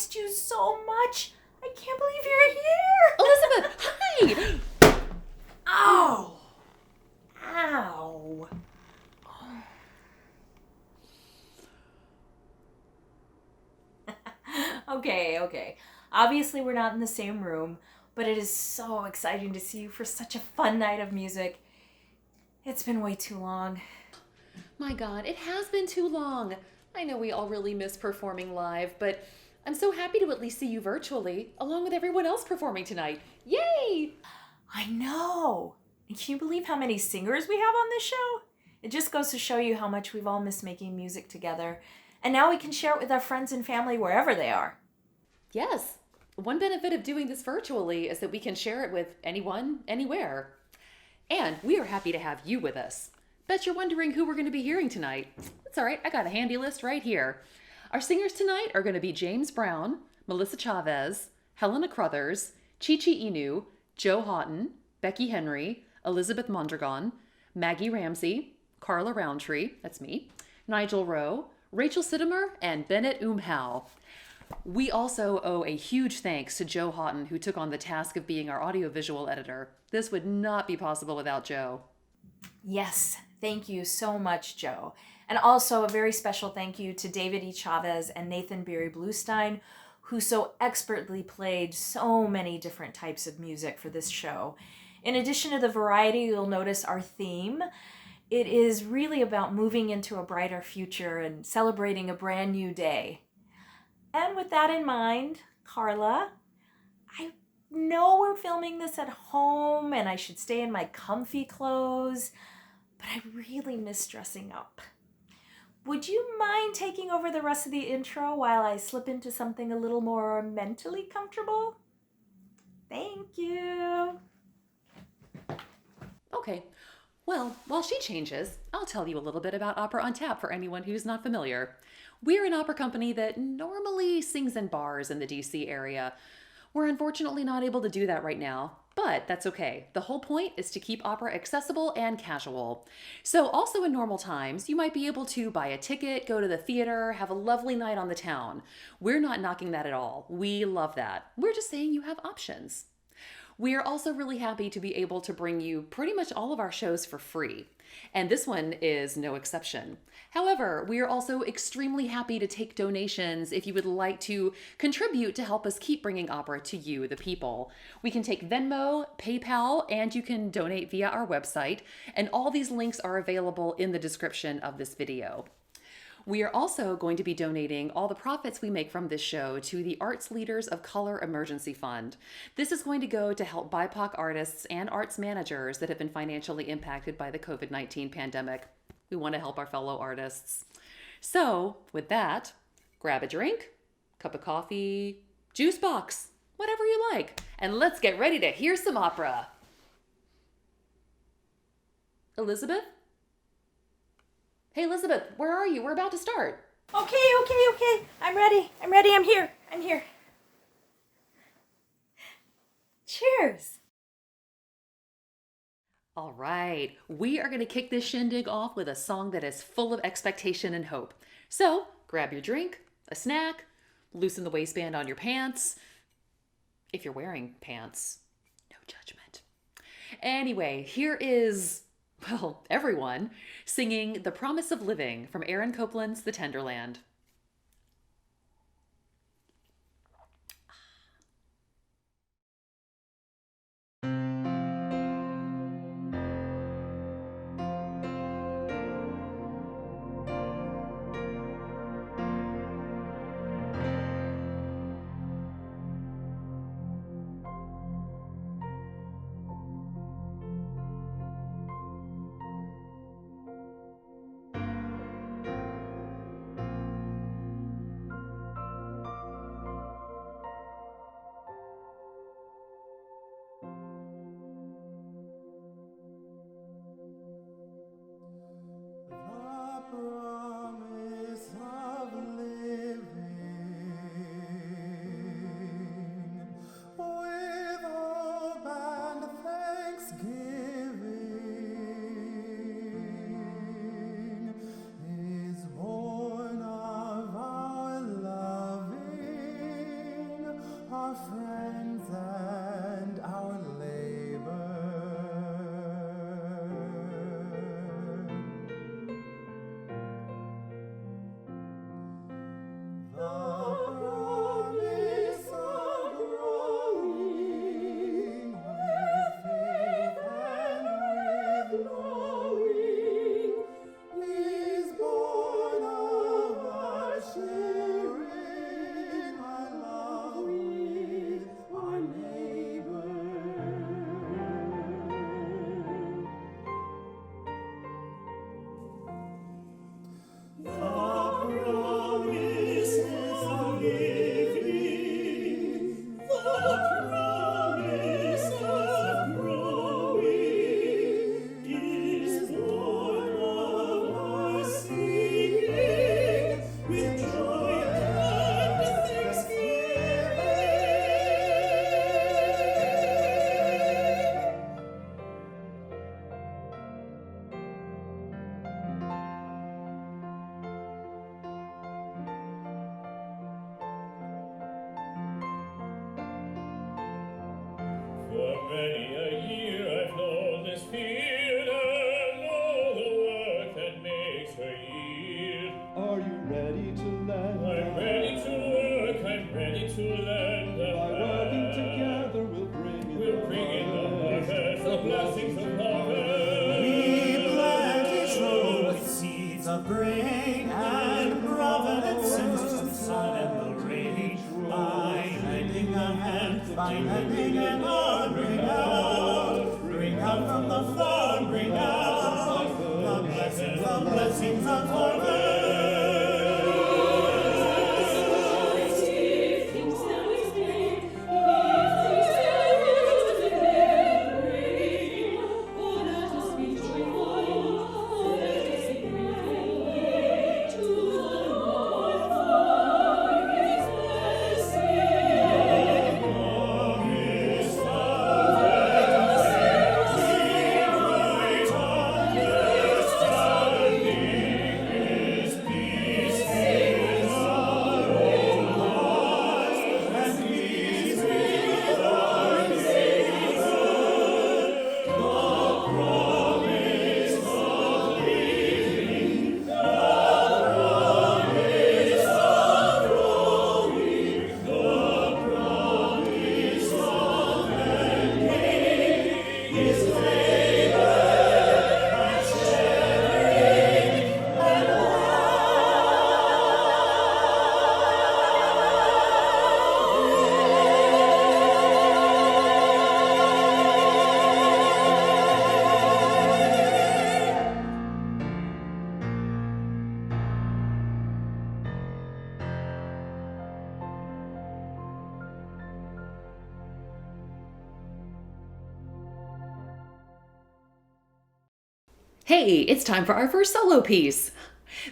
missed you so much. I can't believe you're here. Elizabeth, hi! Ow. Ow. Okay. Obviously, we're not in the same room, but it is so exciting to see you for such a fun night of music. It's been way too long. My God, it has been too long. I know we all really miss performing live, but I'm so happy to at least see you virtually, along with everyone else performing tonight. Yay! I know. And can you believe how many singers we have on this show? It just goes to show you how much we've all missed making music together. And now we can share it with our friends and family wherever they are. Yes. One benefit of doing this virtually is that we can share it with anyone, anywhere. And we are happy to have you with us. Bet you're wondering who we're going to be hearing tonight. It's all right, I got a handy list right here. Our singers tonight are going to be James Brown, Melissa Chávez, Helena Crothers, Chichi Inu, Joe Haughton, Becky Henry, Elizabeth Mondragon, Maggie Ramsey, Carla Rountree, that's me, Nigel Rowe, Rachel Sitomer, and Bennett Umhau. We also owe a huge thanks to Joe Haughton, who took on the task of being our audiovisual editor. This would not be possible without Joe. Yes, thank you so much, Joe. And also a very special thank you to David E. Chávez and Nathan Beary Blustein, who so expertly played so many different types of music for this show. In addition to the variety, you'll notice our theme. It is really about moving into a brighter future and celebrating a brand new day. And with that in mind, Carla, I know we're filming this at home and I should stay in my comfy clothes, but I really miss dressing up. Would you mind taking over the rest of the intro while I slip into something a little more mentally comfortable? Thank you. Okay. Well, while she changes, I'll tell you a little bit about Opera on Tap for anyone who's not familiar. We're an opera company that normally sings in bars in the DC area. We're unfortunately not able to do that right now, but that's okay. The whole point is to keep opera accessible and casual. So also in normal times, you might be able to buy a ticket, go to the theater, have a lovely night on the town. We're not knocking that at all. We love that. We're just saying you have options. We are also really happy to be able to bring you pretty much all of our shows for free. And this one is no exception. However, we are also extremely happy to take donations if you would like to contribute to help us keep bringing opera to you, the people. We can take Venmo, PayPal, and you can donate via our website. And all these links are available in the description of this video. We are also going to be donating all the profits we make from this show to the Arts Leaders of Color Emergency Fund. This is going to go to help BIPOC artists and arts managers that have been financially impacted by the COVID-19 pandemic. We want to help our fellow artists. So, with that, grab a drink, cup of coffee, juice box, whatever you like, and let's get ready to hear some opera. Elizabeth? Hey, Elizabeth, where are you? We're about to start. Okay. I'm ready. I'm here. Cheers. All right, we are going to kick this shindig off with a song that is full of expectation and hope. So, grab your drink, a snack, loosen the waistband on your pants. If you're wearing pants, no judgment. Anyway, here is, well, everyone singing The Promise of Living from Aaron Copland's The Tenderland. Bring and providence sends the sun and the rain. By lending a hand, by lending an arm, bring out from the farm, bring out the blessings of harvest. Hey, it's time for our first solo piece.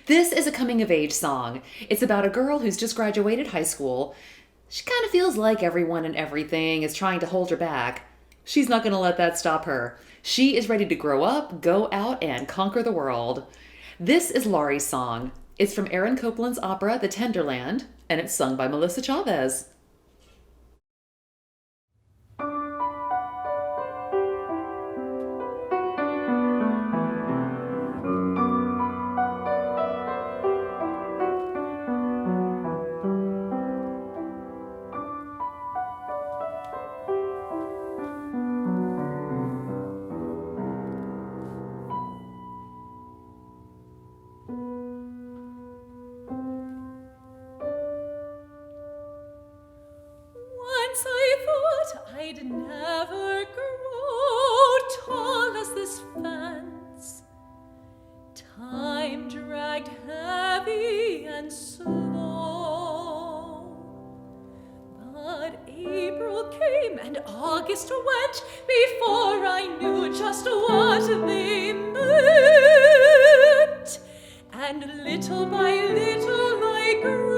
This is a coming-of-age song. It's about a girl who's just graduated high school. She kind of feels like everyone and everything is trying to hold her back. She's not going to let that stop her. She is ready to grow up, go out, and conquer the world. This is Laurie's song. It's from Aaron Copland's opera, The Tenderland, and it's sung by Melissa Chávez. Once I thought I'd never grow tall as this fence. Time dragged heavy and slow. But April came and August went before I knew just what they meant. And little by little I grew.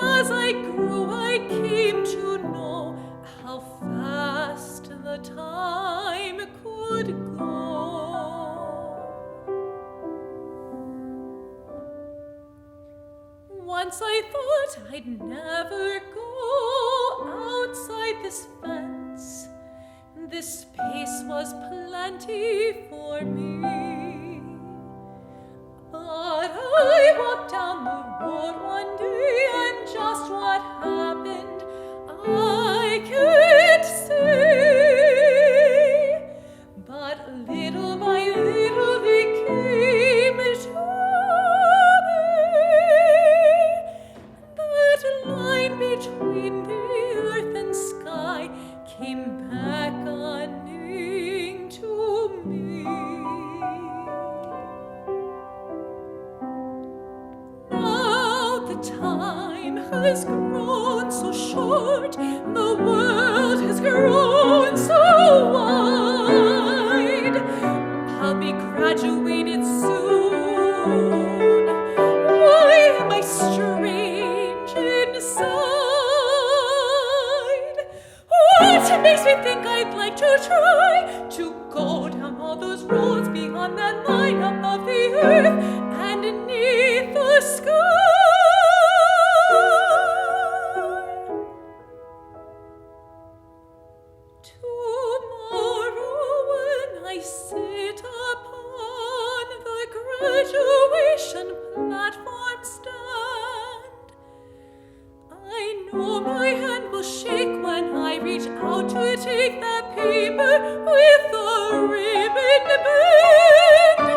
As I grew, I came to know how fast the time could go. Once I thought I'd never go outside this fence. This space was plenty for me. But I walked down the road one day, and just what happened I can't say. But little by little they came to me. That line between the earth and sky came beckoning to me. Time has grown so short, the world has grown so wide. I'll be graduated soon. Why am I strange inside? What makes me think I'd like to try to go down all those roads beyond that line above the earth and beneath the sky? Graduation platform stand. I know my hand will shake when I reach out to take that paper with a ribbon band.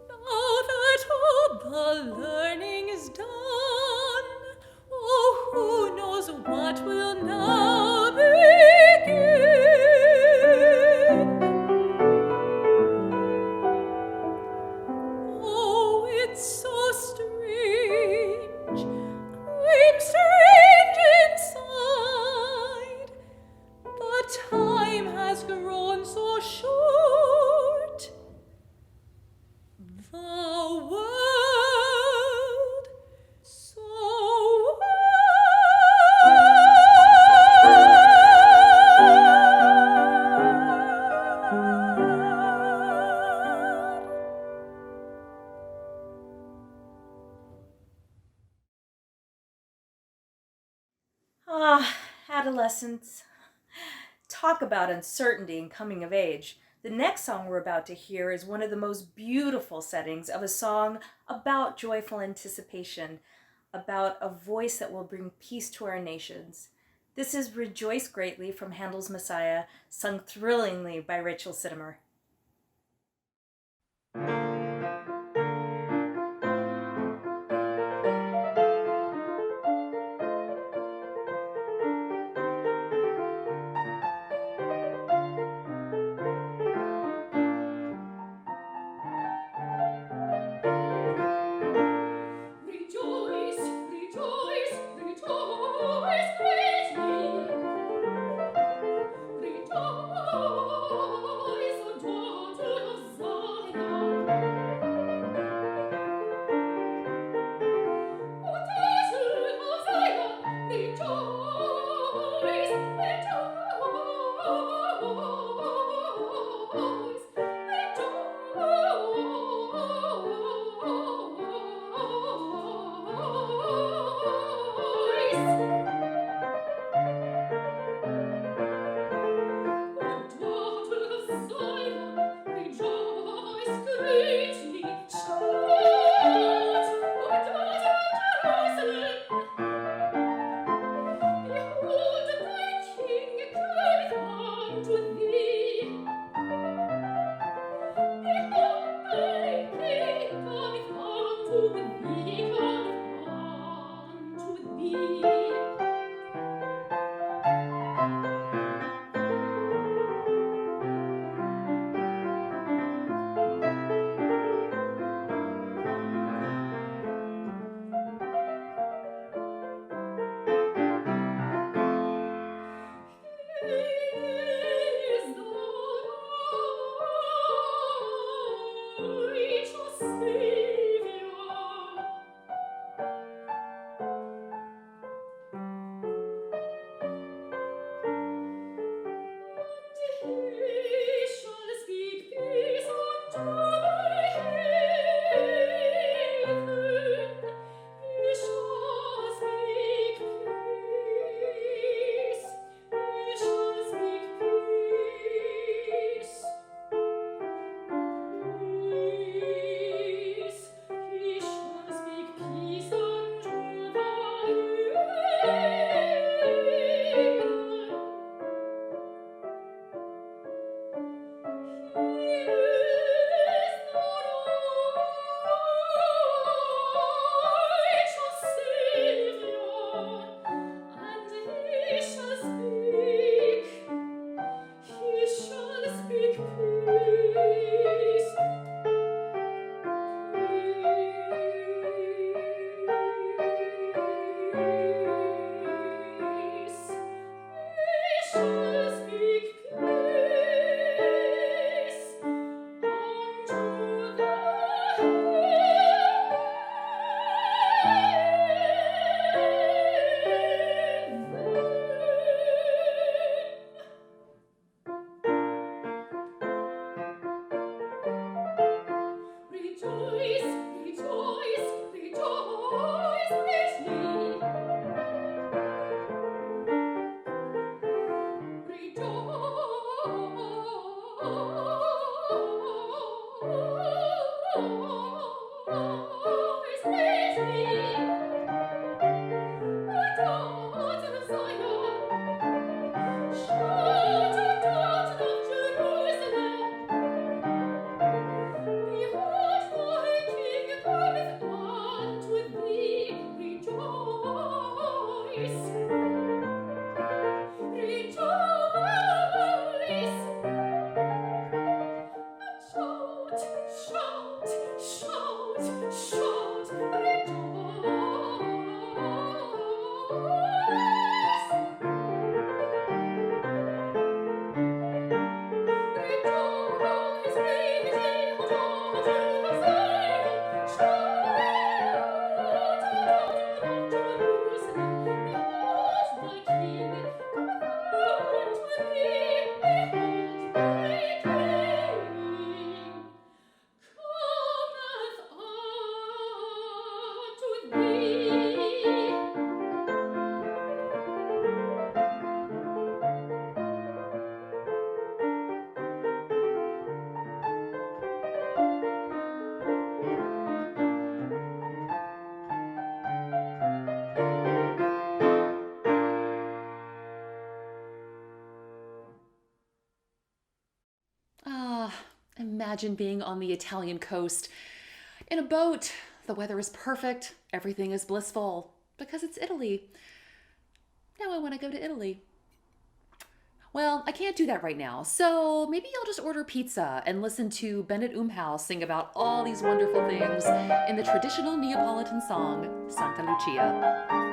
Now that all the learning is done, oh, who knows what will now begin? Oh, it's so strange, I'm strange inside. The time has grown so short. The world so Ah, adolescence. Talk about uncertainty and coming of age. The next song we're about to hear is one of the most beautiful settings of a song about joyful anticipation, about a voice that will bring peace to our nations. This is Rejoice Greatly from Handel's Messiah, sung thrillingly by Rachel Sitomer. rejoice, rejoice, rejoice greatly. Rejoice, O daughter of Zion. O daughter of Zion, rejoice, imagine being on the Italian coast in a boat. The weather is perfect. Everything is blissful because it's Italy. Now I want to go to Italy. Well, I can't do that right now, so maybe I'll just order pizza and listen to Bennett Umhau sing about all these wonderful things in the traditional Neapolitan song, Santa Lucia.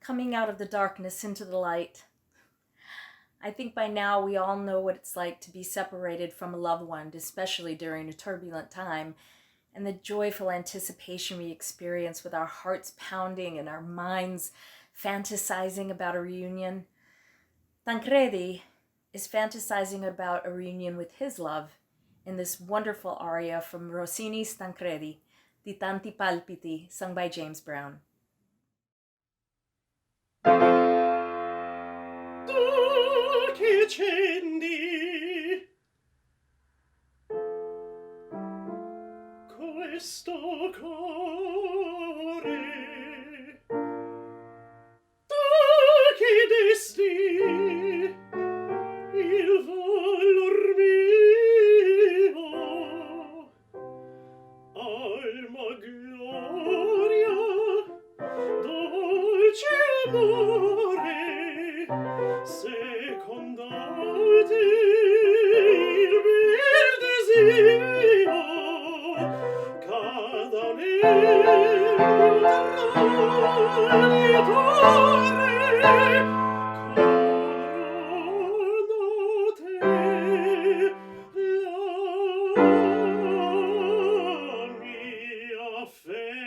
Coming out of the darkness into the light. I think by now we all know what it's like to be separated from a loved one, especially during a turbulent time, and the joyful anticipation we experience with our hearts pounding and our minds fantasizing about a reunion. Tancredi is fantasizing about a reunion with his love in this wonderful aria from Rossini's Tancredi, Di Tanti Palpiti, sung by James Brown. Tu che accendi questo cuore, tu che desti il valor mio, alma gloria, dolce amore, secondate il bel desio, cada nervio traditore, coronate la mia fede.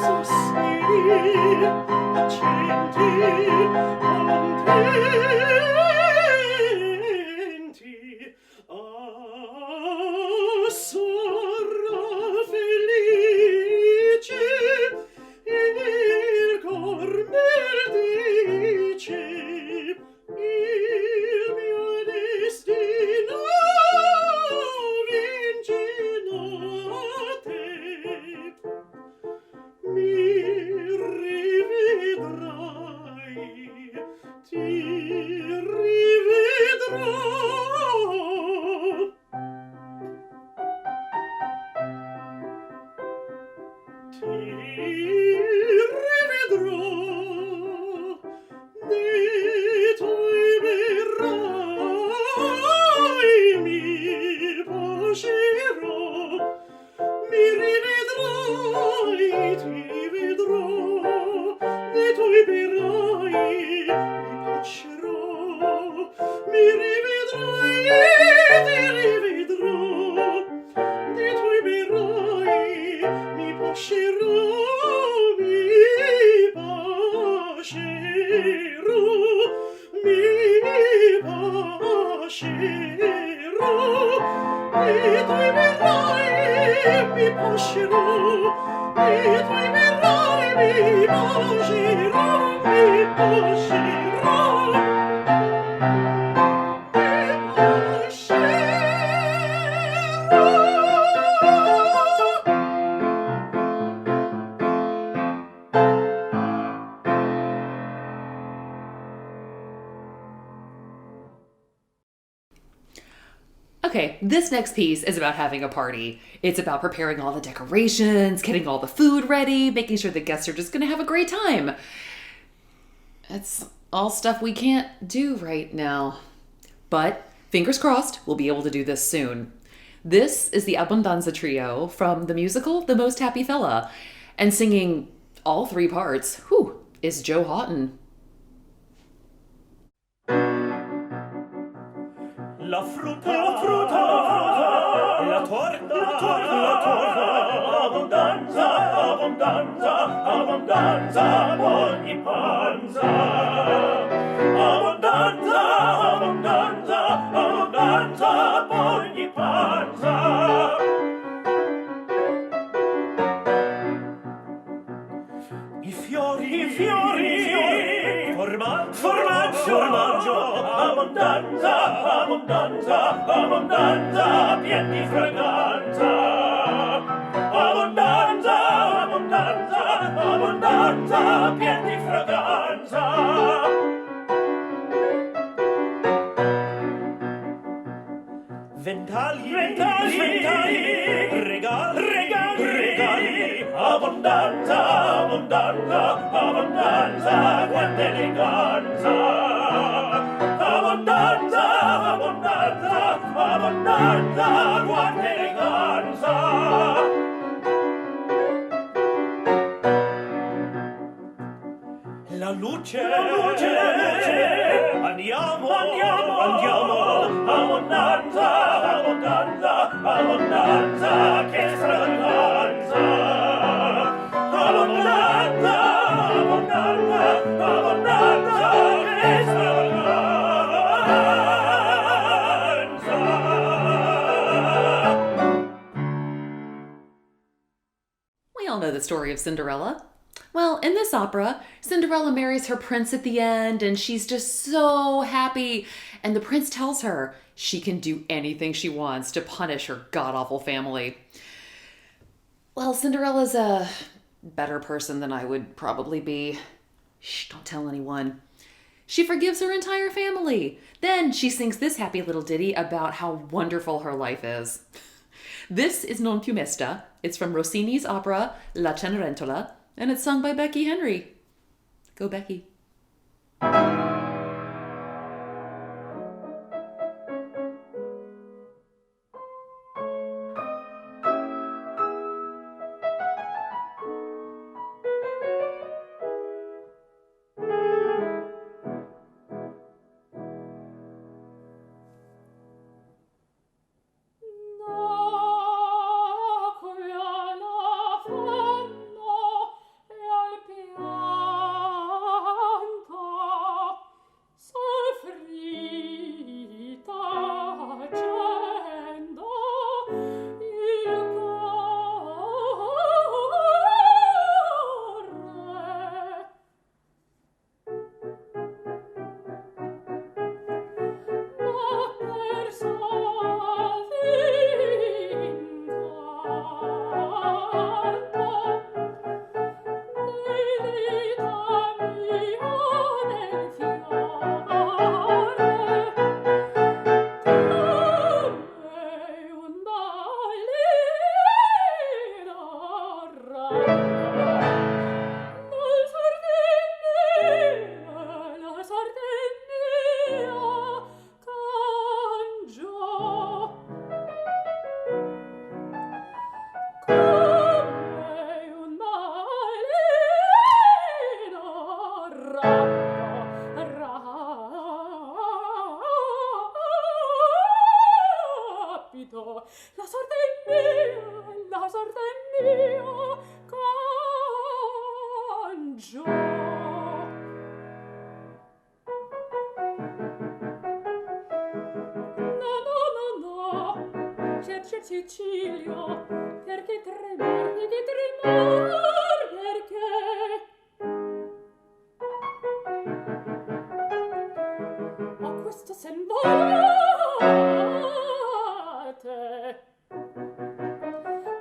sospiri, accenti, contenti. Ah, sorra felice, il cor me dice, il mio destino vicino a te. Mi rivedrai, ti rivedrò. Ti rivedrò, nei tuoi berrai mi bacerò. Mi rivedrai, ti rivedrò, nei tuoi berrai mi bacerò. Mi rivedrai, ti rivedrò, nei tuoi berrai mi bacerò, mi bacerò, mi bacerò, e tu verrai, mi bacerò, e tu verrai, mi bacerò, mi bacerò. Okay, this next piece is about having a party. It's about preparing all the decorations, getting all the food ready, making sure the guests are just gonna have a great time. It's all stuff we can't do right now. But fingers crossed, we'll be able to do this soon. This is the Abbondanza Trio from the musical The Most Happy Fella. And singing all three parts, is Joe Haughton. La frutta, la torta, abbondanza, abbondanza, abbondanza, ogni panza. Abbondanza, abbondanza, abbondanza, ogni panza. I fiori, formaggio, abbondanza, abbondanza, abbondanza, pien di fragranza. Abbondanza, abbondanza, abbondanza, pien di fragranza. Ventagli, regali, abbondanza, abbondanza, abbondanza, quanta eleganza. Abbondanza, abbondanza, abbondanza, quanta eleganza. La luce, andiamo, abbondanza, abbondanza, abbondanza, che fragranza. Abbondanza, abbondanza, abbondanza, che fragranza. We all know the story of Cinderella. Well, in this opera, Cinderella marries her prince at the end, and she's just so happy. And the prince tells her she can do anything she wants to punish her god-awful family. Well, Cinderella's a better person than I would probably be. Shh, don't tell anyone. She forgives her entire family. Then she sings this happy little ditty about how wonderful her life is. This is Non più mesta. It's from Rossini's opera La Cenerentola, and it's sung by Becky Henry. Go Becky. Non la sorte è mia, cangia. No, cerce Sicilia, perché tremar, perché a questo sen volate.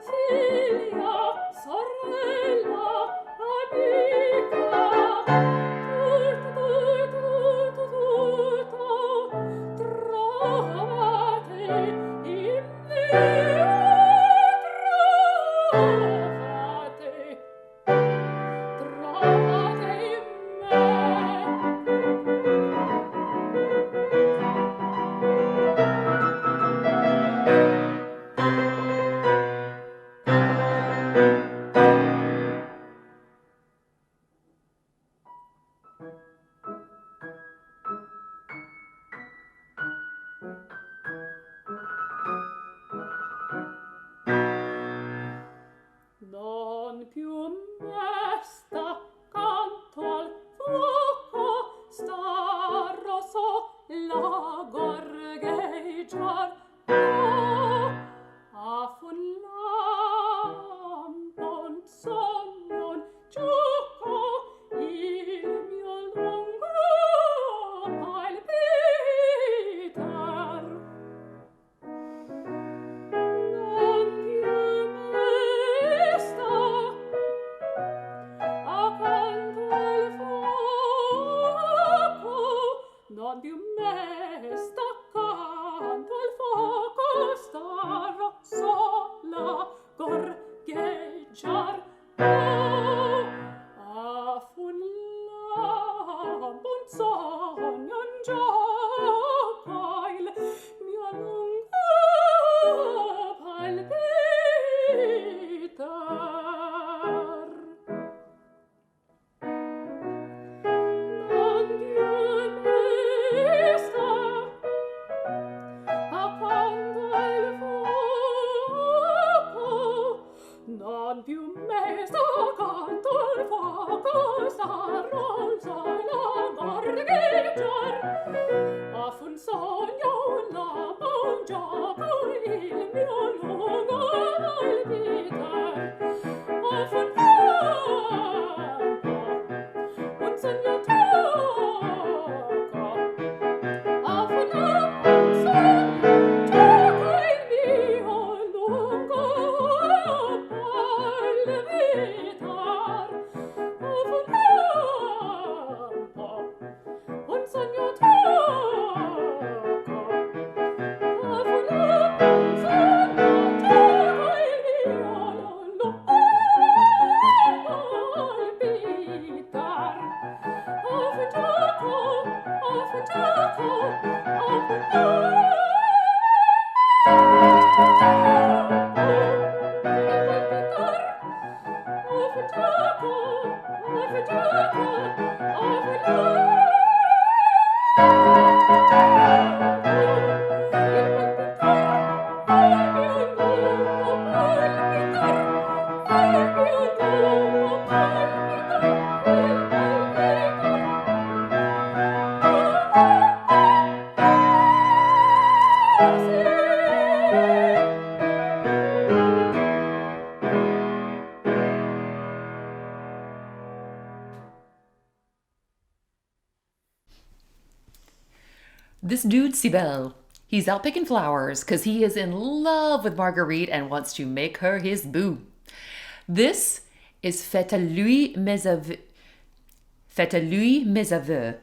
Figlia, sorella, amica, tutto, trovate in me, trovate in me. Non più mesta canto al fuoco, starò sola gorgheggiar, a un lampo, un sogno, un gioco, il mio lungo palpitar. Non più mesta accanto al fuoco, non più mesta accanto al fuoco, starò sola gorgheggiar. A un lampo, un sogno, un gioco, il mio lungo palpitar. Non più mesta accanto al fuoco, non più mesta accanto al fuoco, starò sola gorgheggiar. A un sogno, un lampo, un gioco, il mio lungo palpitar. A un lampo, un sogno gioco, a un lampo, un sogno gioco, il mio lungo palpitar. A un lampo, un sogno gioco, a un lampo, un sogno gioco, il mio lungo palpitar. A un gioco, a un gioco, a un This dude, Sibel, he's out picking flowers because he is in love with Marguerite and wants to make her his boo. This is Faites à lui mes aveux. Faites à lui mes aveux.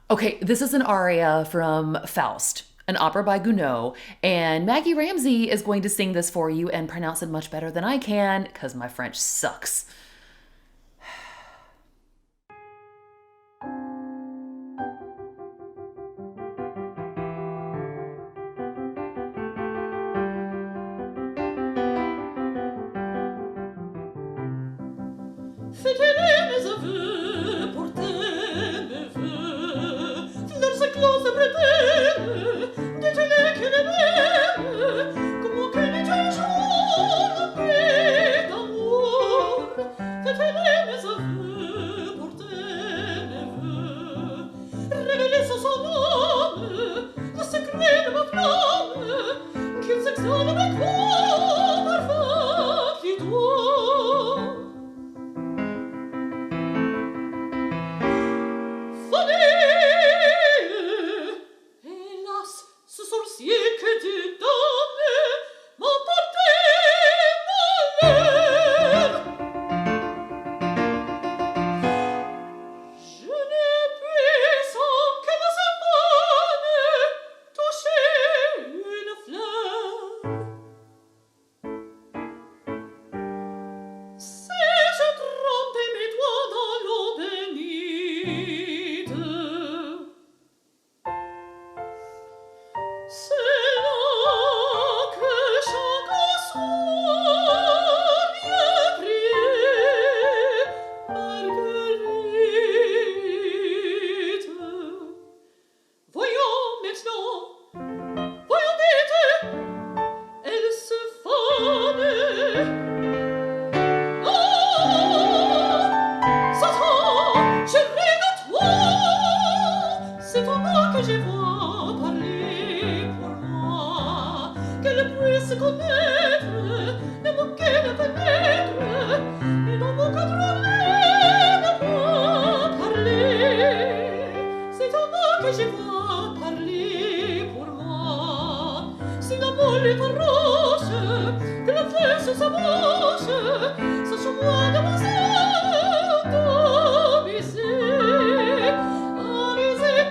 Okay, this is an aria from Faust, an opera by Gounod, and Maggie Ramsey is going to sing this for you and pronounce it much better than I can because my French sucks. Faites-les mes aveux, portez mes vœux, fleurs écloses, prêtez-me, dites-les se connaître, ne manquer de fenêtre, et dans vos quatre oreilles ne pas parler. C'est à moi que je vois parler pour moi. Si l'amour est farouche, que la flèche s'avance, sache-moi de vous aviser, aviser,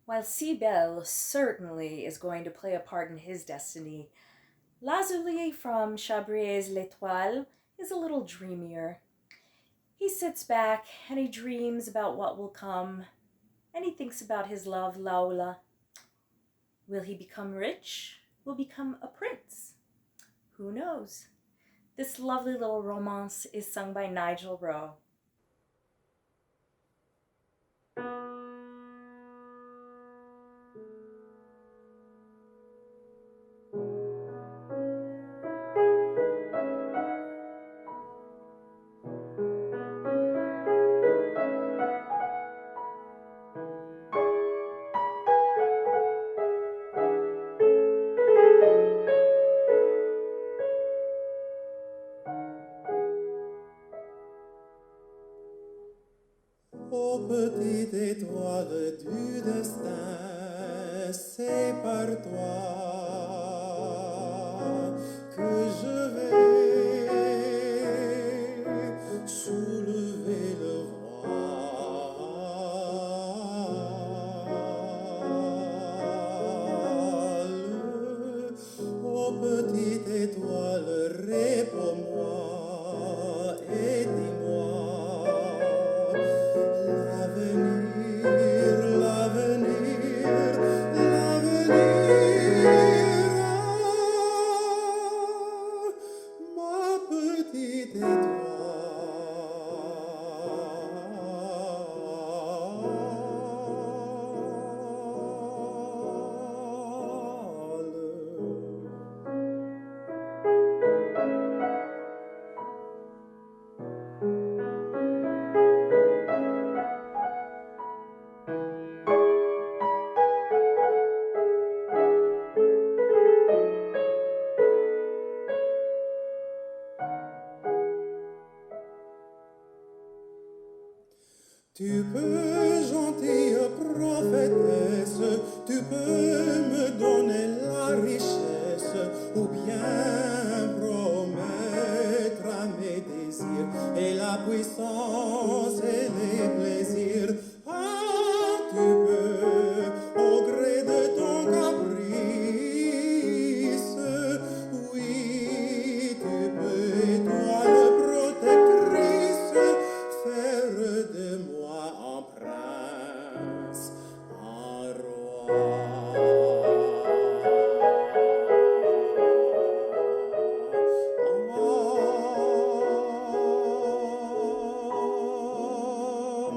While Cybele certainly is going to play a part in his destiny, Lazuli from Chabrier's L'Étoile is a little dreamier. He sits back and he dreams about what will come, and he thinks about his love, Laula. Will he become rich? Will he become a prince? Who knows? This lovely little romance is sung by Nigel Rowe. Ô petite étoile du destin, c'est par toi que je vais soulever le voile. Ô petite étoile, réponds-moi et dis-moi. Tu peux, gentille prophétesse, tu peux me donner la richesse, ou bien promettre à mes désirs, et la puissance et les plaisirs. Ah, tu peux, au gré de ton caprice, oui, tu peux, étoile protectrice, faire de moi un prince, un roi.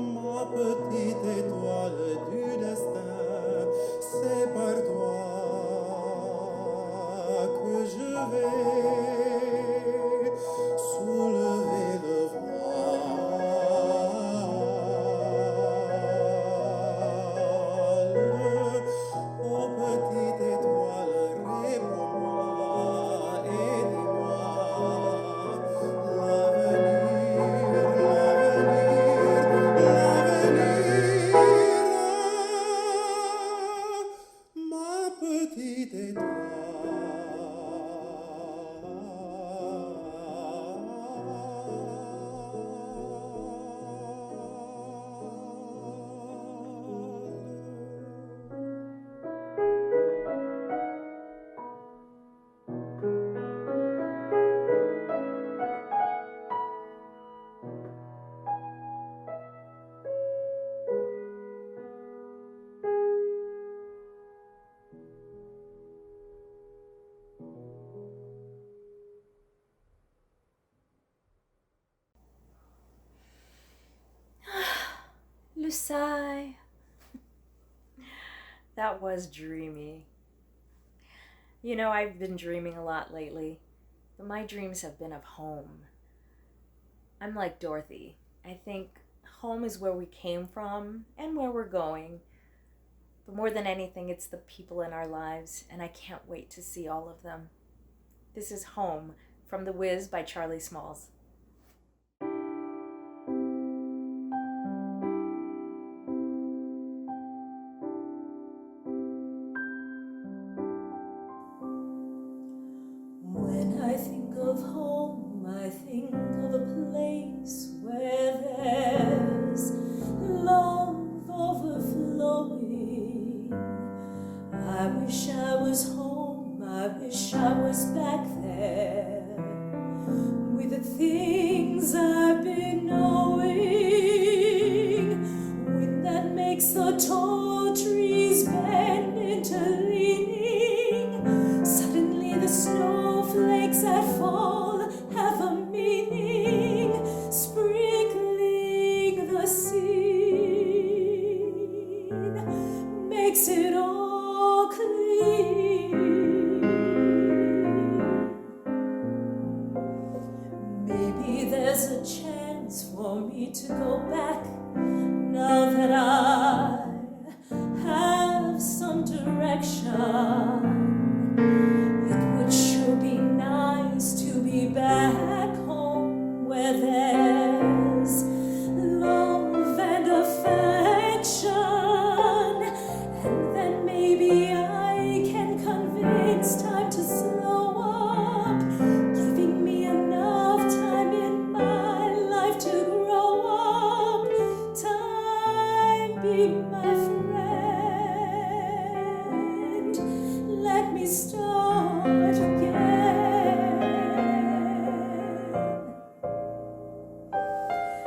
Ma petite étoile du destin, c'est par toi que je vais soulever le voile. Ô petite étoile, réponds-moi et dis-moi l'avenir, ma petite Le sigh. That was dreamy. You know, I've been dreaming a lot lately, but my dreams have been of home. I'm like Dorothy. I think home is where we came from and where we're going. But more than anything, it's the people in our lives, and I can't wait to see all of them. This is Home from The Wiz by Charlie Smalls. When I think of home, I think of a place where there's love overflowing. I wish I was home, I wish I was back there with the things I've been knowing. Wind that makes the tall trees bend into leaning. Suddenly the snowflakes that fall have a meaning, sprinkling the scene makes it all clean. Maybe there's a chance for me to go back now that I have some direction. It would sure be nice to be back home where there's love and affection. And then maybe I can convince time to slow up, giving me enough time in my life to grow up. Time be my friend. Let me start again.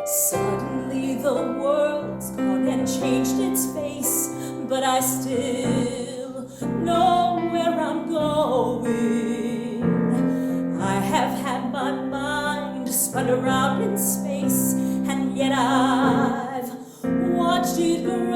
Suddenly the world's gone and changed its face, but I still know where I'm going. I have had my mind spun around in space, and yet I've watched it growing.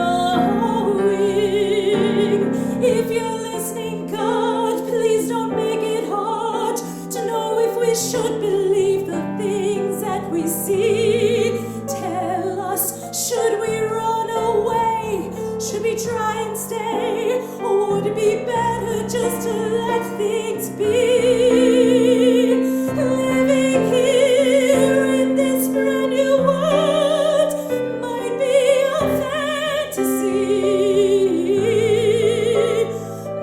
If you're listening, God, please don't make it hard to know if we should believe the things that we see. Tell us, should we run away? Should we try and stay? Or would it be better just to let things be? Living here in this brand new world might be a fantasy,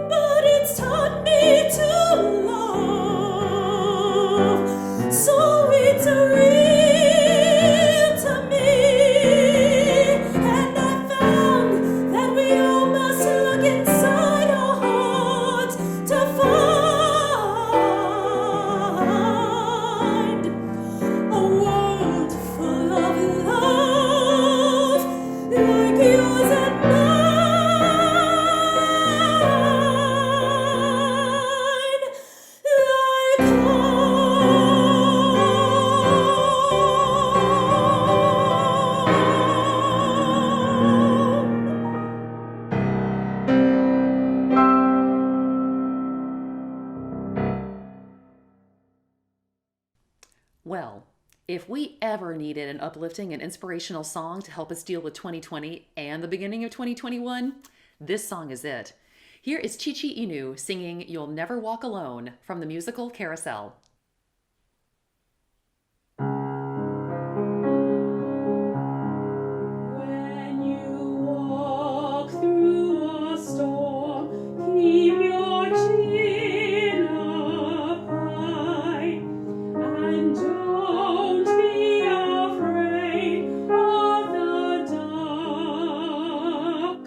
but it's taught me to love, so it's real to me. And I found that we all must look inside our hearts to find a world full of love like yours and mine, like Well, if we ever needed an uplifting and inspirational song to help us deal with 2020 and the beginning of 2021, this song is it. Here is Chichi Inu singing You'll Never Walk Alone from the musical Carousel. when you walk through a storm, keep your chin up high, and don't be afraid of the dark.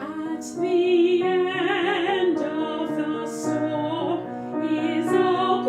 At the end of the storm is a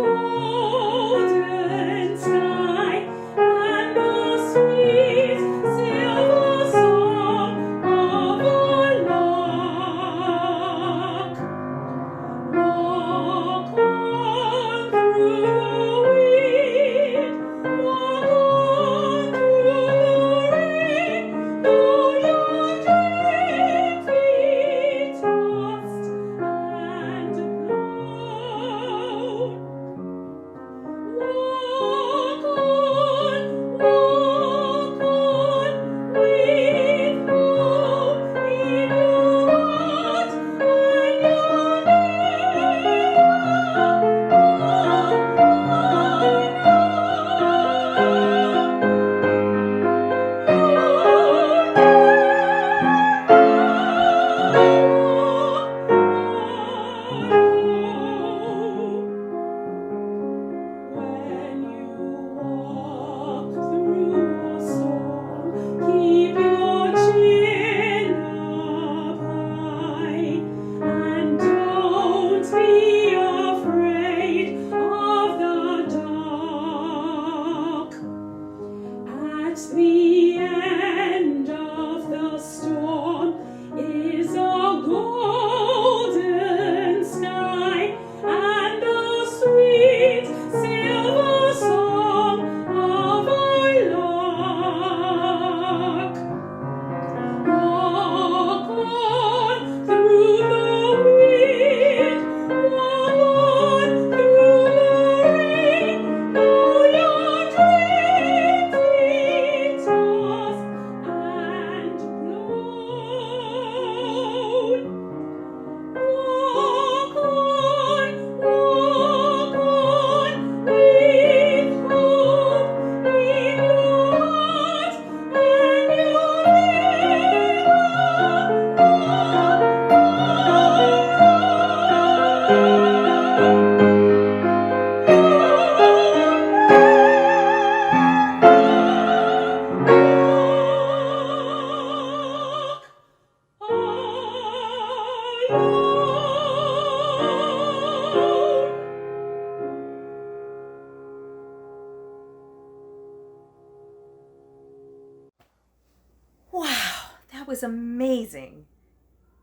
amazing.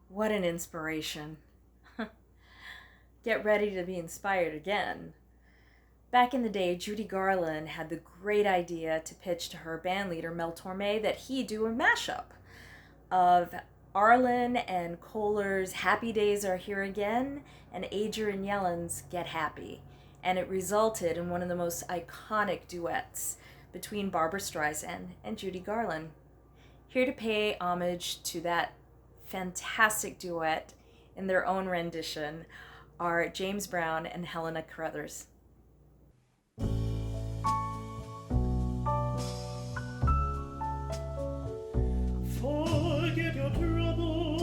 What an inspiration. Get ready to be inspired again. Back in the day, Judy Garland had the great idea to pitch to her bandleader Mel Torme that he do a mashup of Arlen and Kohler's Happy Days Are Here Again and Adrian Yellen's Get Happy. And it resulted in one of the most iconic duets between Barbra Streisand and Judy Garland. Here to pay homage to that fantastic duet in their own rendition are James Brown and Helena Crothers. Forget your troubles.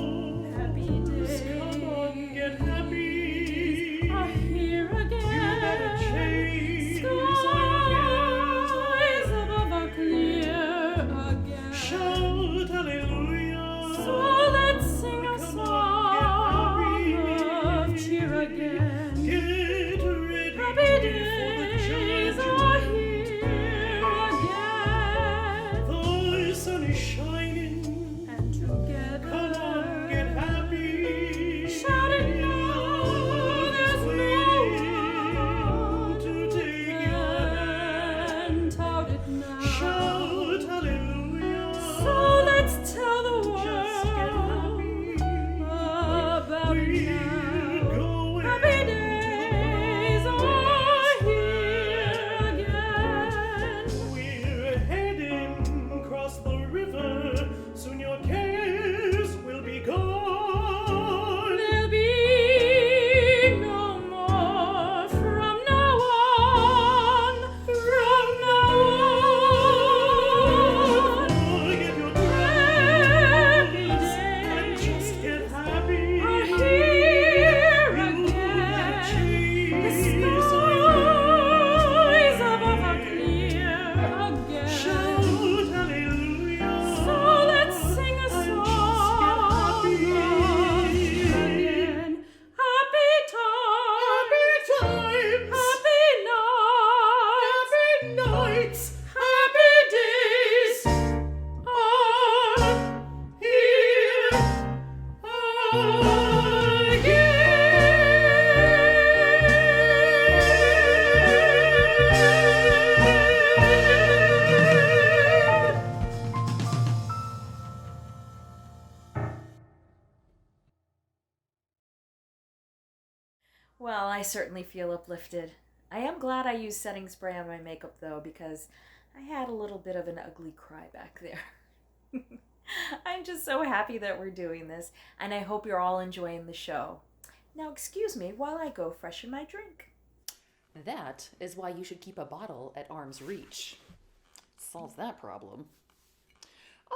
Happy days. Come on, get happy. Are here again. You better chase Skies above are clear again. Shout hallelujah. So let's sing a Come on, song get happy. of cheer again. Get ready Happy for the days judgment. are here again. The sun is shining. And together, Come on, get happy. shouting now, there's no Waiting to take your hand. and tout it now. Shout hallelujah. So let's tell the Just get world happy. about it We're now. going Happy days are here again. We're heading across the river. Soon your cares will be gone. There'll be no more from now on. From now on. Forget your Happy troubles and days just get happy. are here You again. better The chase skies above are clear again. Shout hallelujah. So let's sing a And just song get happy. of cheer again. Happy times, Happy times. happy nights, Happy nights. happy days are here again. Well, I certainly feel uplifted. I am glad I used setting spray on my makeup though, because I had a little bit of an ugly cry back there. I'm just so happy that we're doing this, and I hope you're all enjoying the show. Now excuse me while I go freshen my drink. That is why you should keep a bottle at arm's reach. Solves that problem.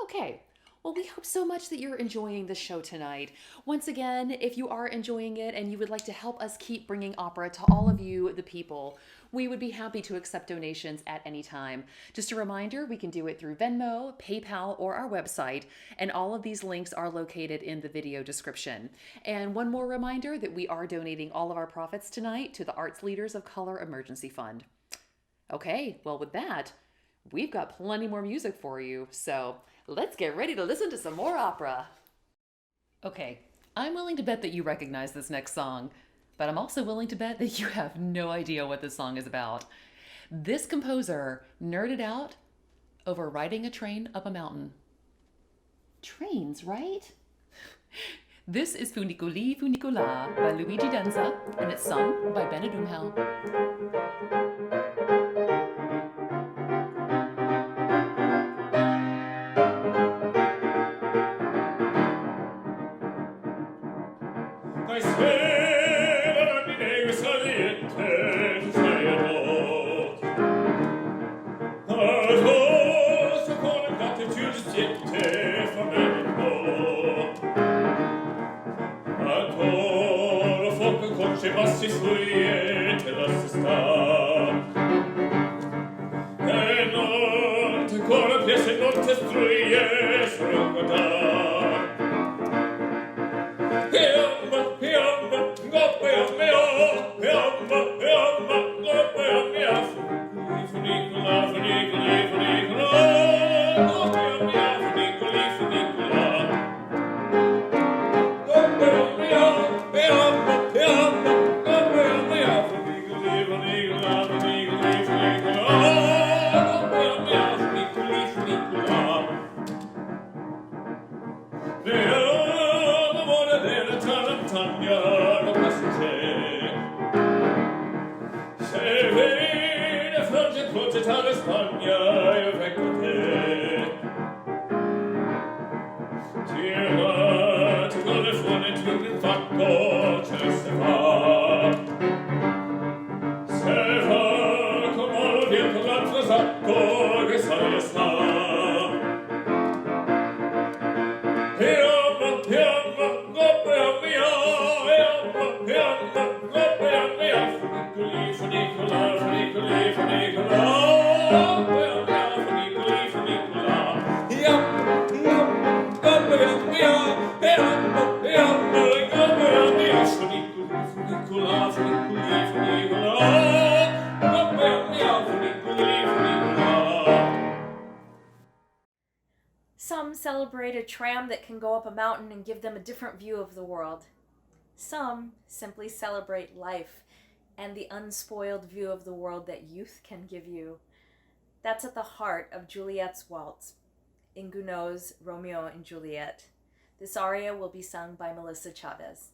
Okay, well, we hope so much that you're enjoying the show tonight. Once again, if you are enjoying it and you would like to help us keep bringing opera to all of you, the people, we would be happy to accept donations at any time. Just a reminder, we can do it through Venmo, PayPal, or our website, and all of these links are located in the video description. And one more reminder that we are donating all of our profits tonight to the Arts Leaders of Color Emergency Fund. Okay, well, with that, we've got plenty more music for you, so let's get ready to listen to some more opera. Okay, I'm willing to bet that you recognize this next song, but I'm also willing to bet that you have no idea what this song is about. This composer nerded out over riding a train up a mountain. Trains, right? This is Funiculi Funicola by Luigi Denza, and it's sung by Bennett Umhau. I swear that mi neve saliente scegliamo. Adesso con le carte giustiette famelico. Ancora fuoco con ce bassi suiete la sta. E non te ancora piese non te struie srogata. Funicula, funicula, funicula. L'amore della Tarantagna lo passeggero. Se viene frange progettare Spagna, io vengo te. Ti con le fuone ti un fatto, ce se fa. Se fa come lo viento l'altro sacco che sale e sta. Some celebrate a tram that can go up a mountain and give them a different view of the world. Some simply celebrate life and the unspoiled view of the world that youth can give you. That's at the heart of Juliet's Waltz, in Gounod's Romeo and Juliet. This aria will be sung by Melissa Chávez.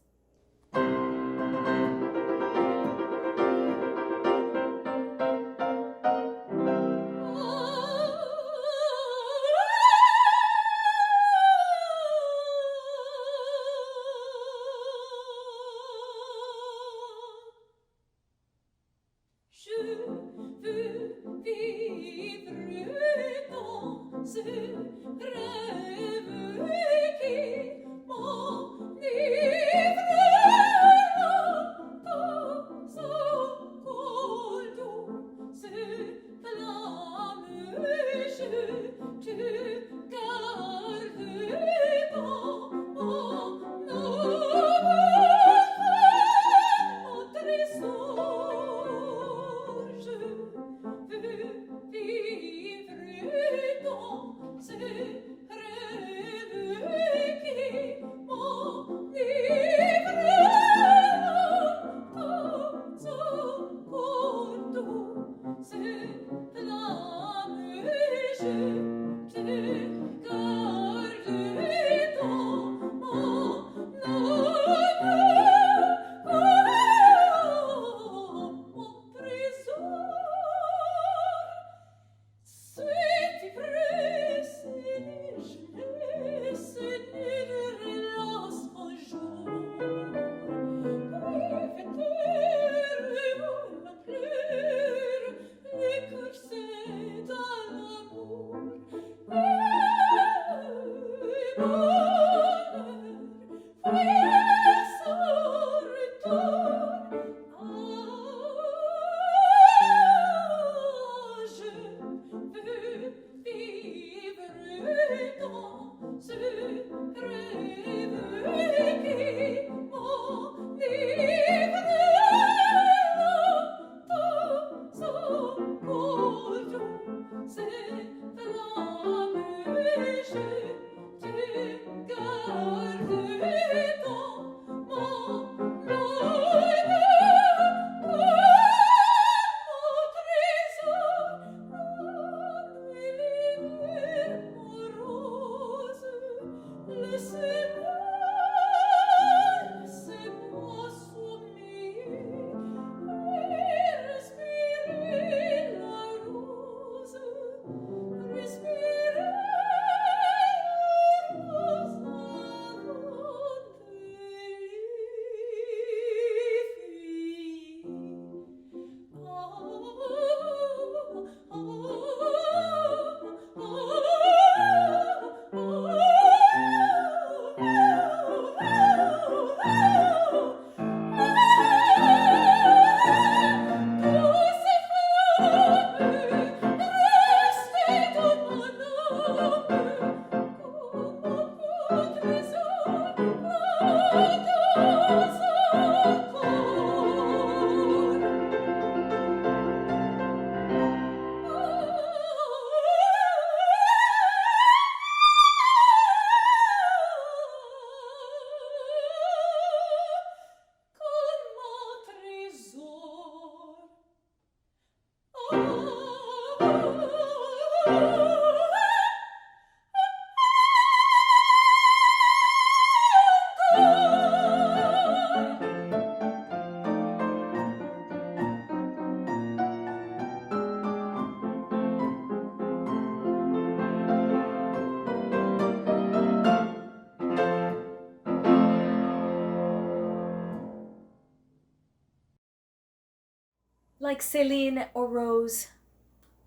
Like Céline or Rose,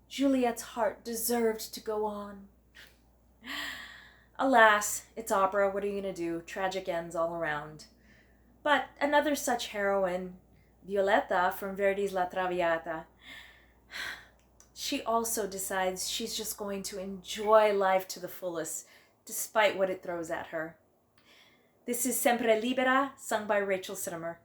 Juliet's heart deserved to go on. Alas, it's opera, what are you gonna do? Tragic ends all around. But another such heroine, Violetta from Verdi's La Traviata, she also decides she's just going to enjoy life to the fullest, despite what it throws at her. This is Sempre Libera, sung by Rachel Sitomer.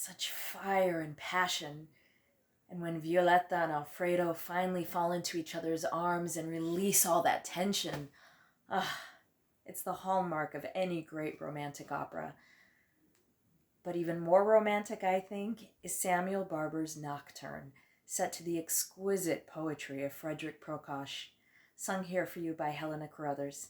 such fire and passion. And when Violetta and Alfredo finally fall into each other's arms and release all that tension, it's the hallmark of any great romantic opera. But even more romantic, I think, is Samuel Barber's Nocturne, set to the exquisite poetry of Frederick Prokofiev, sung here for you by Helena Crothers.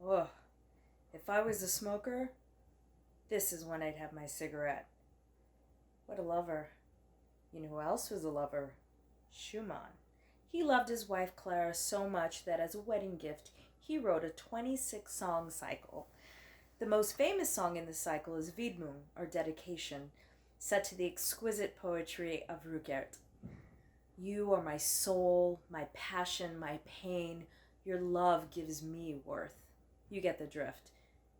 Ugh. If I was a smoker, this is when I'd have my cigarette. What a lover. You know who else was a lover? Schumann. He loved his wife Clara so much that as a wedding gift, he wrote a 26-song cycle. The most famous song in the cycle is Widmung, or Dedication, set to the exquisite poetry of Rückert. You are my soul, my passion, my pain. Your love gives me worth. You get the drift.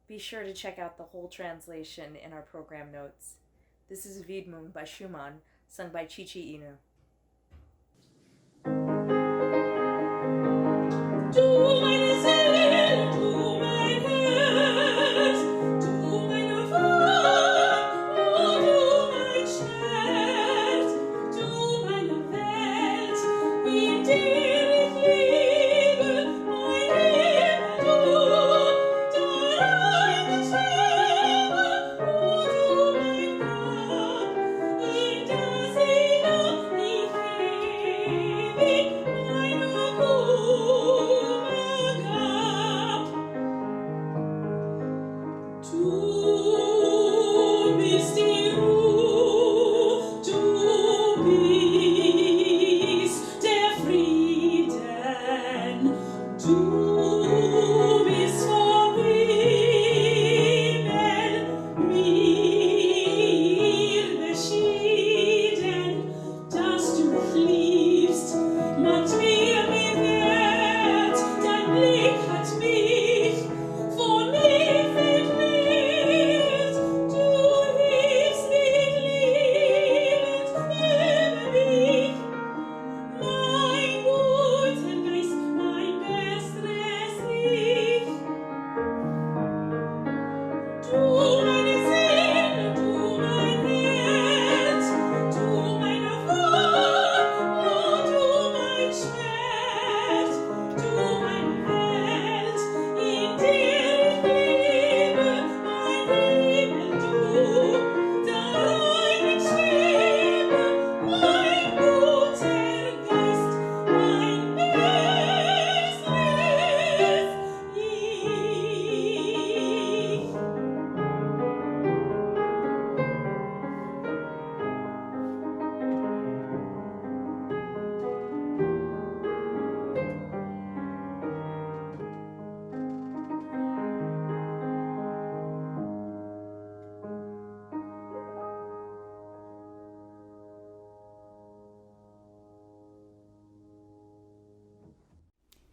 Be sure to check out the whole translation in our program notes. This is Widmung by Schumann, sung by Chichi Inu. Du meine Seele, du mein Herz, du mein Erfolg, oh du mein Schmerz.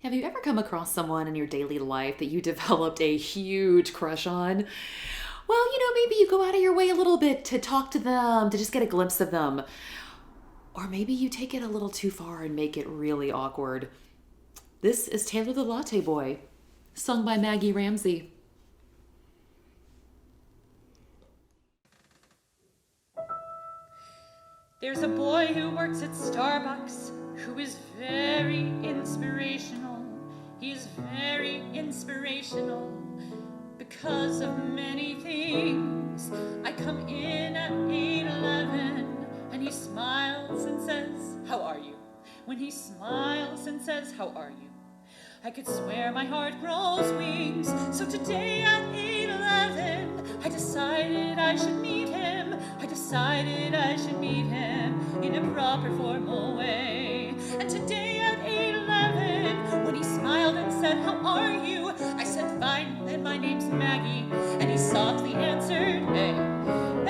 Have you ever come across someone in your daily life that you developed a huge crush on? Well, maybe you go out of your way a little bit to talk to them, to just get a glimpse of them. Or maybe you take it a little too far and make it really awkward. This is Taylor the Latte Boy, sung by Maggie Ramsey. There's a boy who works at Starbucks who is very inspirational. He's very inspirational because of many things. I come in at 8:11 and he smiles and says, "How are you?" When he smiles and says, "How are you?" I could swear my heart grows wings. So today at 8:11, I decided I should meet him. I decided I should meet him in a proper formal way. And today at 8:11, when he smiled and said, "How are you?" I said, "Fine, and my name's Maggie." And he softly answered, "Hey."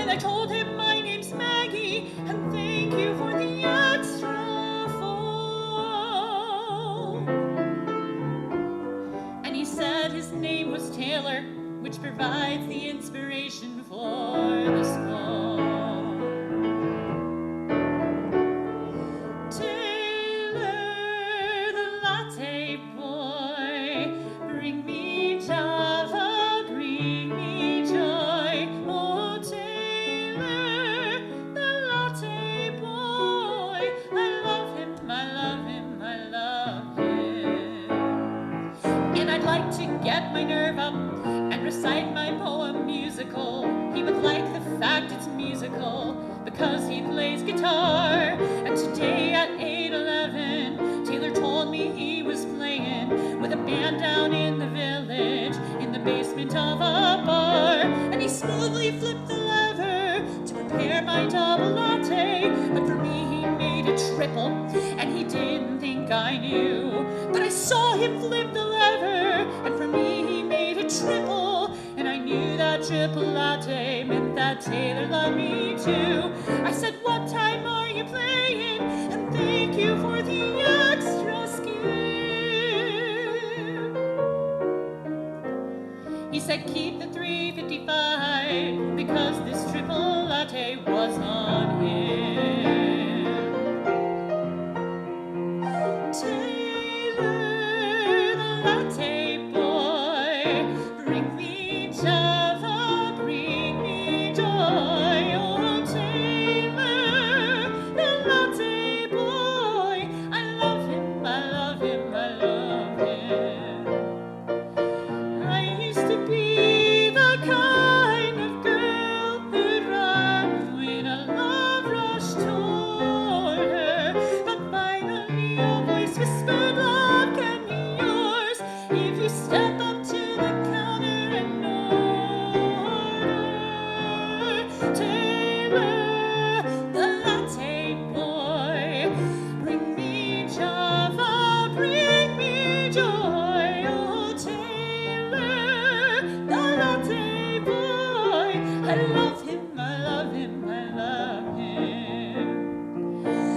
And I told him my name's Maggie, and thank you for the extra phone. And he said his name was Taylor, which provides the inspiration for the song. Taylor, the latte boy, bring me Java, bring me joy. Oh, Taylor, the latte boy, I love him, I love him, I love him. And I'd like to get my nerve up and recite my poem musical. He would like the fact it's musical because he plays guitar. And today at 8:11, Taylor told me he was playing with a band down in the village in the basement of a bar. And he smoothly flipped the lever to prepare my double latte. But for me he made a triple, and he didn't think I knew. But I saw him flip the lever, and for me he made a triple. And I knew that triple latte meant that Taylor loved me too. I said, "What time are you playing? And thank you for the extra skip." He said, "Keep the 3:55 because this triple latte was on him." Taylor, the latte boy, bring me Java, bring me joy. Oh, Taylor, the latte boy, I love him, I love him, I love him. I used to be the kind of girl who'd run when a love rush toward her. But finally a voice whispered, "Love can be yours if you step up to the counter and order." Taylor, the latte boy, bring me Java, bring me joy. Oh, Taylor, the latte boy, I love him, I love him, I love him.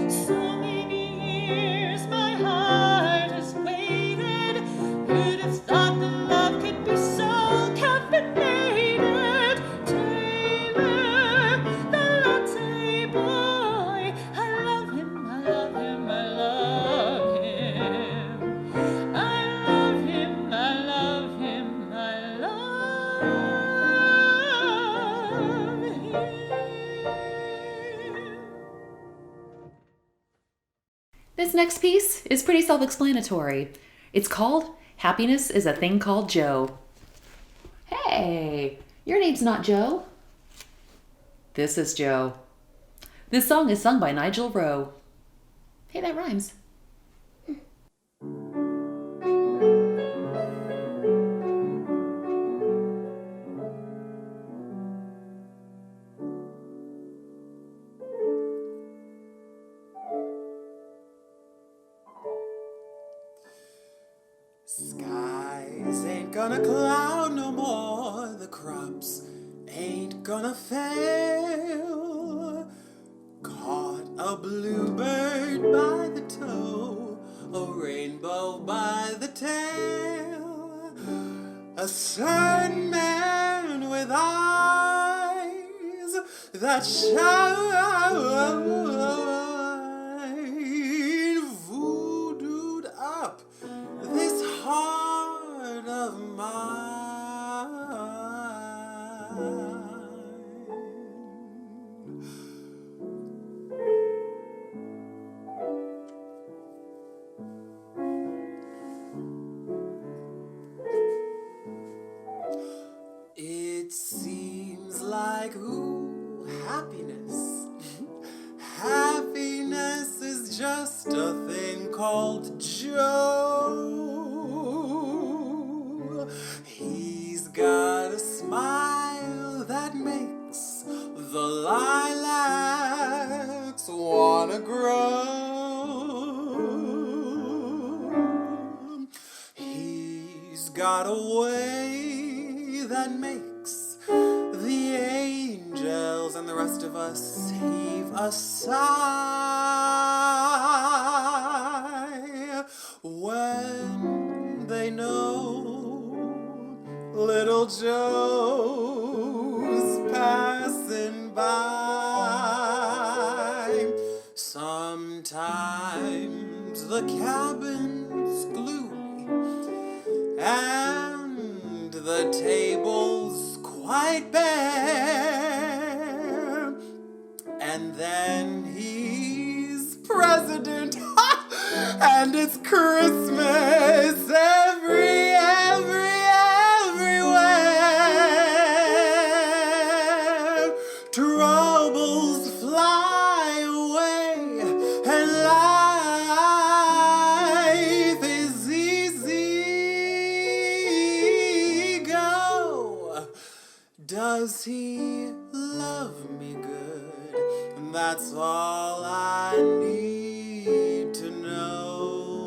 So many years my heart has waited. Who'd have thought that love could be so caffeinated? Taylor, the latte boy, I love him, I love him, I love him. I love him, I love him, I love him. This next piece is pretty self-explanatory. It's called Happiness is a Thing Called Joe. Hey, your name's not Joe. This is Joe. This song is sung by Nigel Rowe. Hey, that rhymes. Skies ain't gonna cloud no more. The crops ain't gonna fail. Caught a bluebird by the toe. a rainbow by the tail, a certain man with eyes that shine, voodooed up this heart of mine. It seems like, happiness is just a thing called Joe. He's got a smile that makes the lilacs wanna grow. He's got a way that makes the angels and the rest of us heave a sigh when they know little Joe's passing by. Sometimes the cabin's gloomy and the table's quite bare, and then he's president, and it's Christmas everywhere. Troubles fly away, and life is easy go. Does he love me good? That's all I need to know.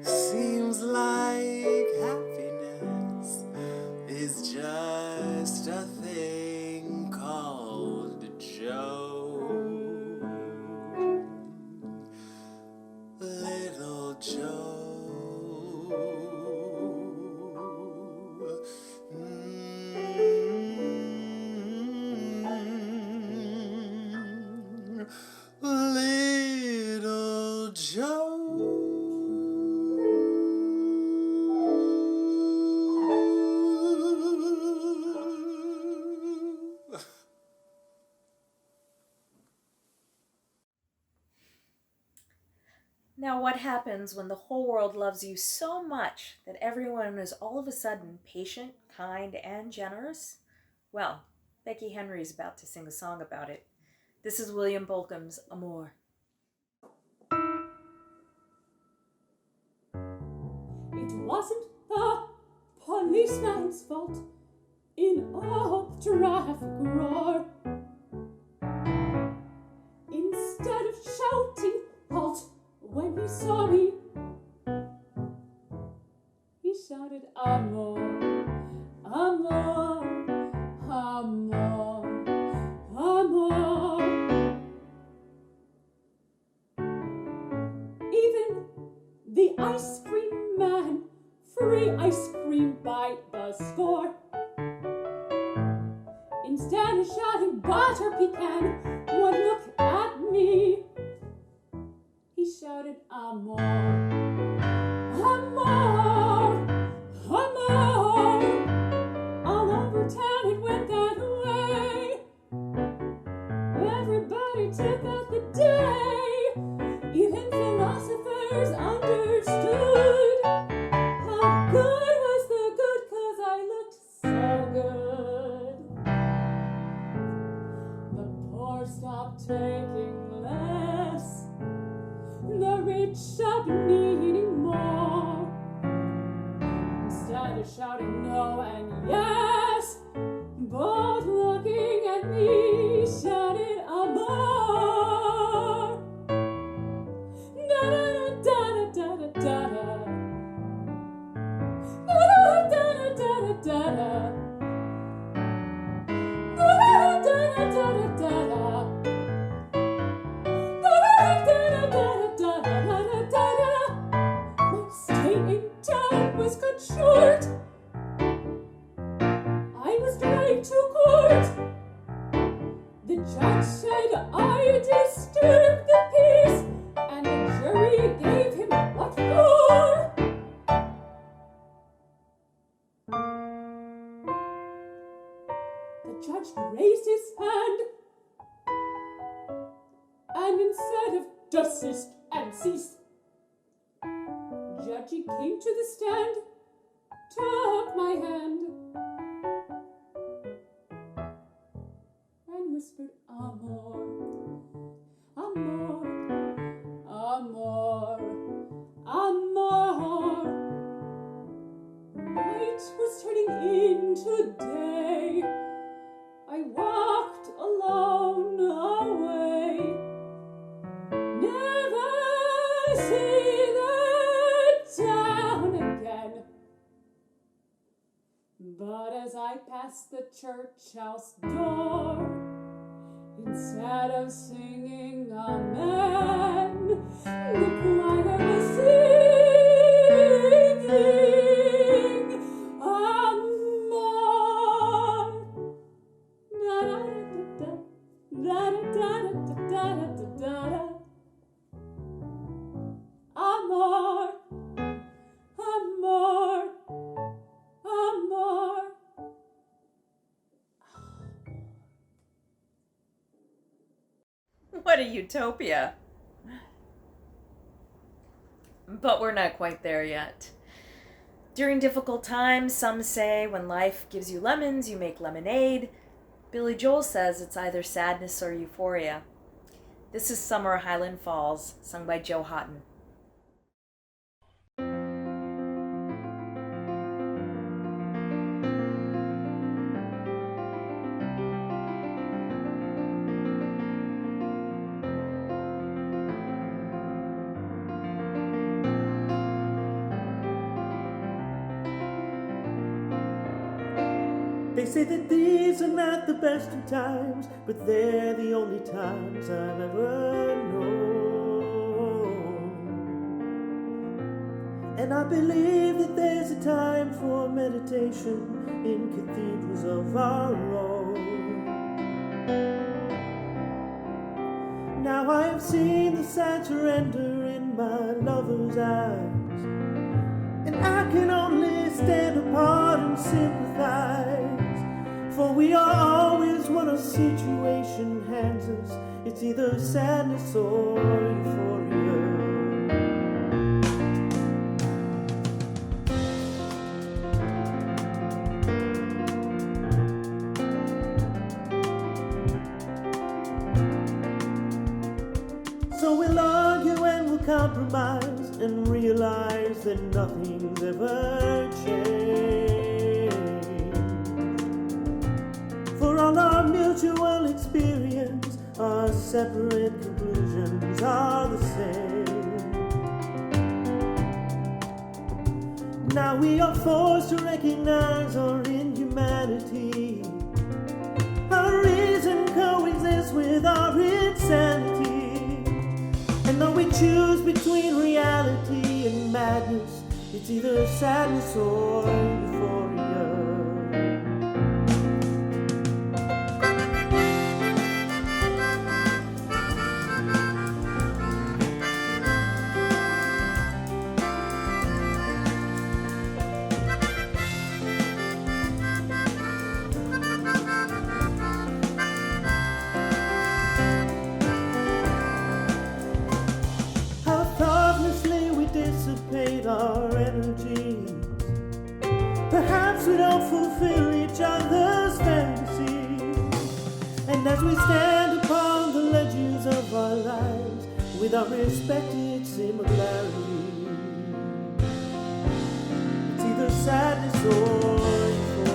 Seems like happiness is just a thing called Joe. Little Joe. Little Joe. Now, what happens when the whole world loves you so much that everyone is all of a sudden patient, kind, and generous? Well, Becky Henry's about to sing a song about it. This is William Bolcom's Amour. It wasn't the policeman's fault in a traffic roar. Instead of shouting halt when he saw me, he shouted Amour, Amour, Amour, Amour. Even the ice cream man, free ice cream by the score. Instead of shouting butter pecan, one look at me, he shouted Amour, Amour, Amour. All over town it went that way. Everybody took out the day. Even philosophers understood how good was the good, 'cause I looked so good. The poor stopped taking less, the rich stopped needing more. Instead of shouting no and yes, both looking at me, shouted Amour. Da-da-da-da-da-da-da-da. Da-da-da-da-da-da-da. Da-da-da-da-da-da-da. into court. The judge said I disturbed the peace, and the jury gave him what for? The judge raised his hand, and instead of desist and cease, Judgy came to the stand, took my hand, and whispered, Amor, amor, amor, amor. Night was turning into day. I walked alone away. Never see the town again. But as I passed the church house door, instead of singing Amen, the choir was singing Amor. Da-da-da-da-da-da-da-da-da-da-da. Amor, amor, amor. What a utopia. But we're not quite there yet. During difficult times, some say when life gives you lemons, you make lemonade. Billy Joel says it's either sadness or euphoria. This is Summer Highland Falls, sung by Joe Haughton. They say that these are not the best of times, but they're the only times I've ever known. And I believe that there's a time for meditation in cathedrals of our own. Now I have seen the sad surrender in my lover's eyes, and I can only stand apart and sympathize. For we are always when a situation hands us. It's either sadness or euphoria. So we'll argue and we'll compromise and realize that nothing's ever changed. For all our mutual experience, our separate conclusions are the same. Now we are forced to recognize our inhumanity. Our reason coexists with our insanity. And though we choose between reality and madness, it's either sadness or euphoria. Our energies. Perhaps we don't fulfill each other's fantasies. And as we stand upon the ledges of our lives with our respected similarities, it's either sadness or euphoria.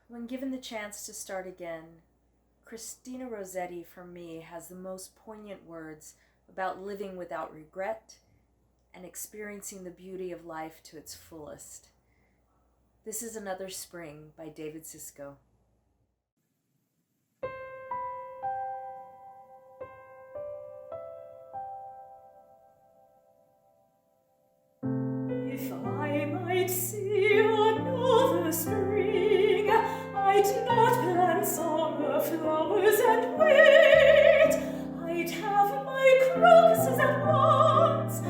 When given the chance to start again, Christina Rossetti, for me, has the most poignant words about living without regret and experiencing the beauty of life to its fullest. This is Another Spring by David Sisko. If I might see another spring, I'd not plant summer flowers and wait. I'd have my crocuses at once,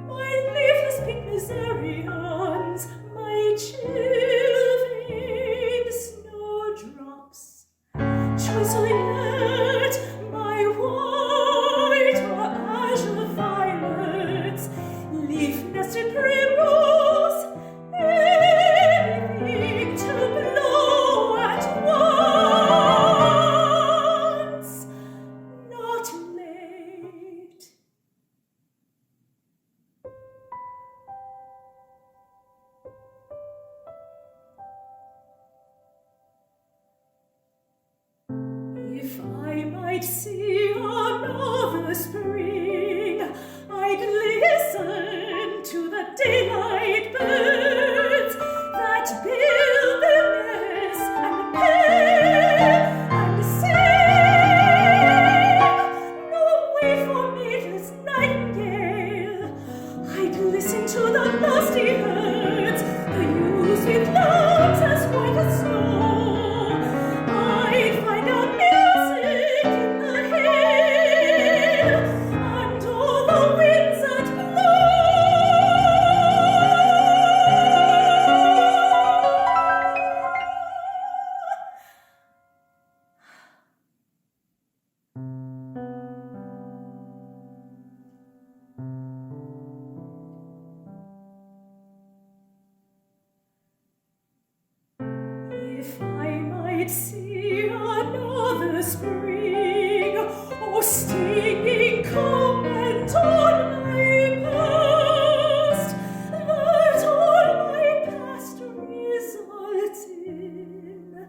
my leafless pink miserians, my chill-veined snowdrops, choicely red, my white or azure violets, leaf-nested primrose, anything to blow at once, not late. If I might see another spring, I'd listen to the daylight birds that build their nests and pair and sing. No, wait for needless nightingale. I'd listen to the lusty herds, the ewes with lambs as white as snow. I'd find out music in the hill and all the winds that blow. If I might see another spring, oh, stinging comment on my past, that all my past results in.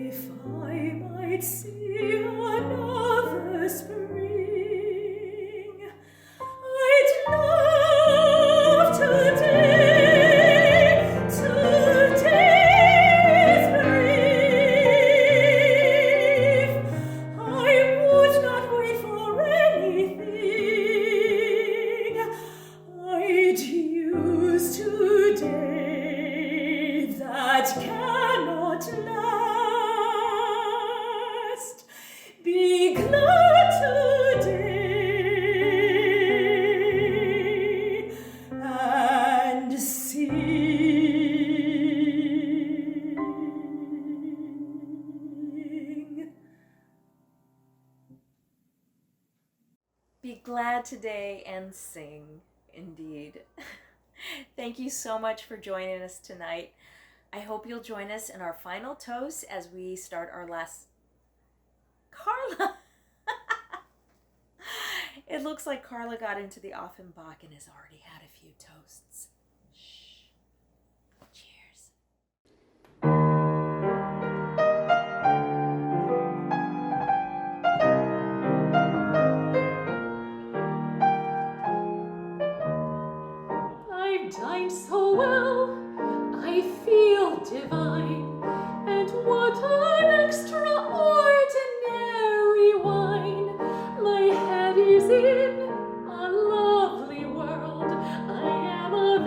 If I might see another spring, I'd love today's brief. I would not wait for anything. I'd use today that cannot last. Be glad today and sing. Be glad today and sing, indeed. Thank you so much for joining us tonight. I hope you'll join us in our final toast as we start our last... Carla! It looks like Carla got into the Offenbach and has already had a few toasts. Shh. Cheers. I've dined so well, I feel divine. And what an extraordinary wine! My head is in a lovely world. I am a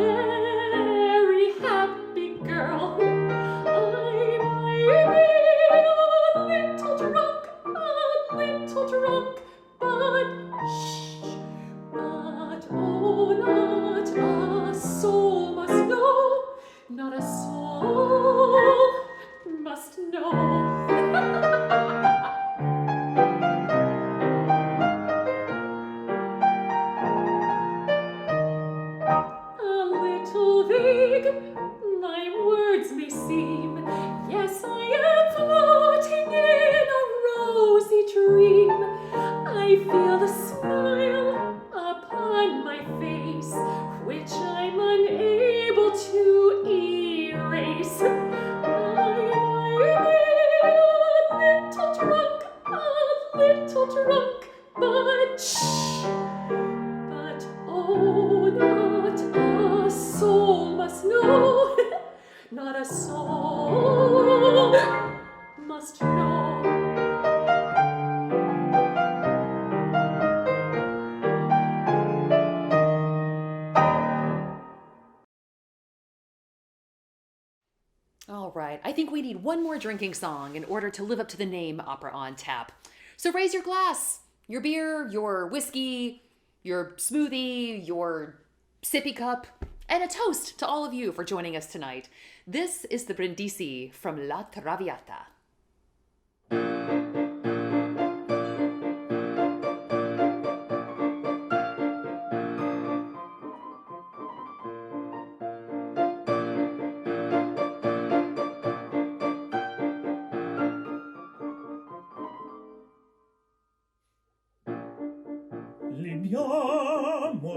All right, I think we need one more drinking song in order to live up to the name Opera on Tap. So raise your glass, your beer, your whiskey, your smoothie, your sippy cup, and a toast to all of you for joining us tonight. This is the Brindisi from La Traviata.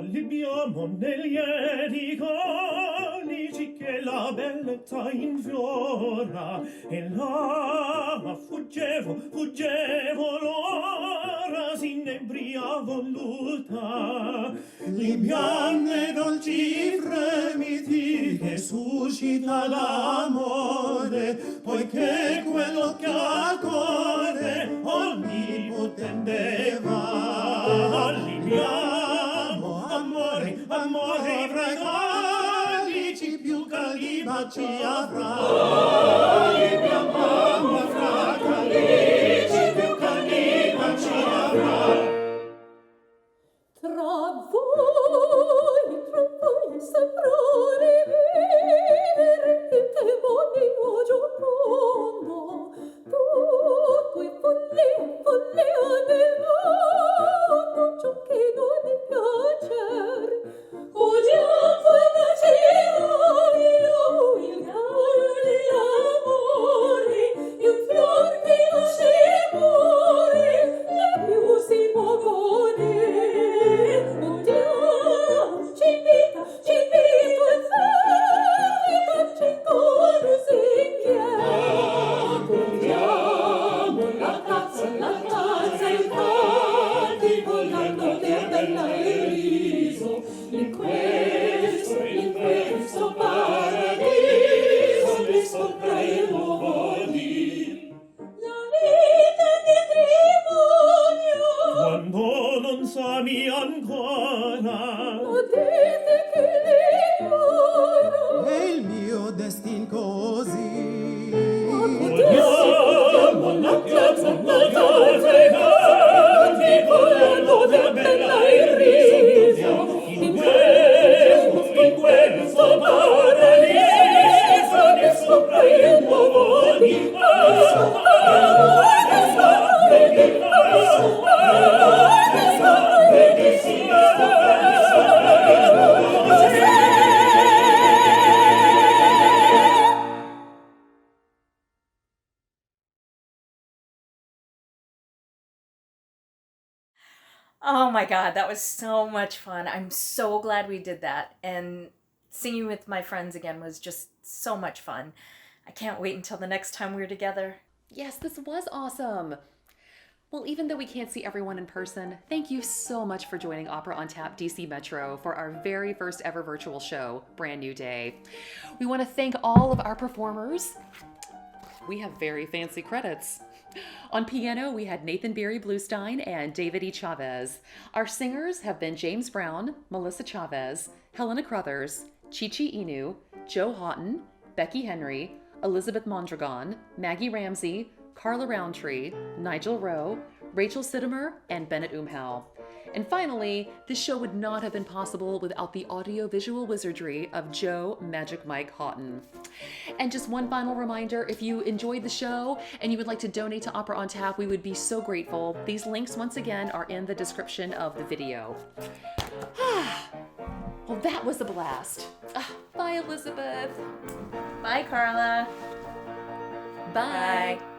Libiamo negli eri conici che la bellezza infiora e là fuggevo l'ora s'inebria voluta libiane dolci fremiti che suscita l'amore poiché quello che accorde onnipotente va libiamo amore fragalici più calibaci avrà libiamo fragalici più calibaci avrà tra voi saprò rivivere il demonio giocondo tutto è follia del mondo ciò che non è piacere odiamo e tacevano il gallo dell'amore il fior che nasce muore e più si può godere odiamo ci invita in festa ci chorus inghierro odiamo la tazza il cantico l'anno che bella il riso in questo paradiso mi sopra il nuovo lì la vita di trimonio quando non sami ancora dite che l'ignoro È il mio destin così. odiamo la piazza e cantico l'anno che bella il riso in questo paradiso di sopra il nuovo di Oh my God, that was so much fun. I'm so glad we did that. And singing with my friends again was just so much fun. I can't wait until the next time we're together. Yes, this was awesome. Well, even though we can't see everyone in person, thank you so much for joining Opera on Tap DC Metro for our very first ever virtual show, Brand New Day. We want to thank all of our performers. We have very fancy credits. On piano, we had Nathan Beary Blustein and David E. Chávez. Our singers have been James Brown, Melissa Chávez, Helena Crothers, Chichi Inu, Joe Haughton, Becky Henry, Elizabeth Mondragon, Maggie Ramsey, Carla Rountree, Nigel Rowe, Rachel Sitomer, and Bennett Umhau. And finally, this show would not have been possible without the audio-visual wizardry of Joe Magic Mike Haughton. And just one final reminder, if you enjoyed the show and you would like to donate to Opera on Tap, we would be so grateful. These links, once again, are in the description of the video. Well, that was a blast. Bye, Elizabeth. Bye, Carla. Bye. Bye.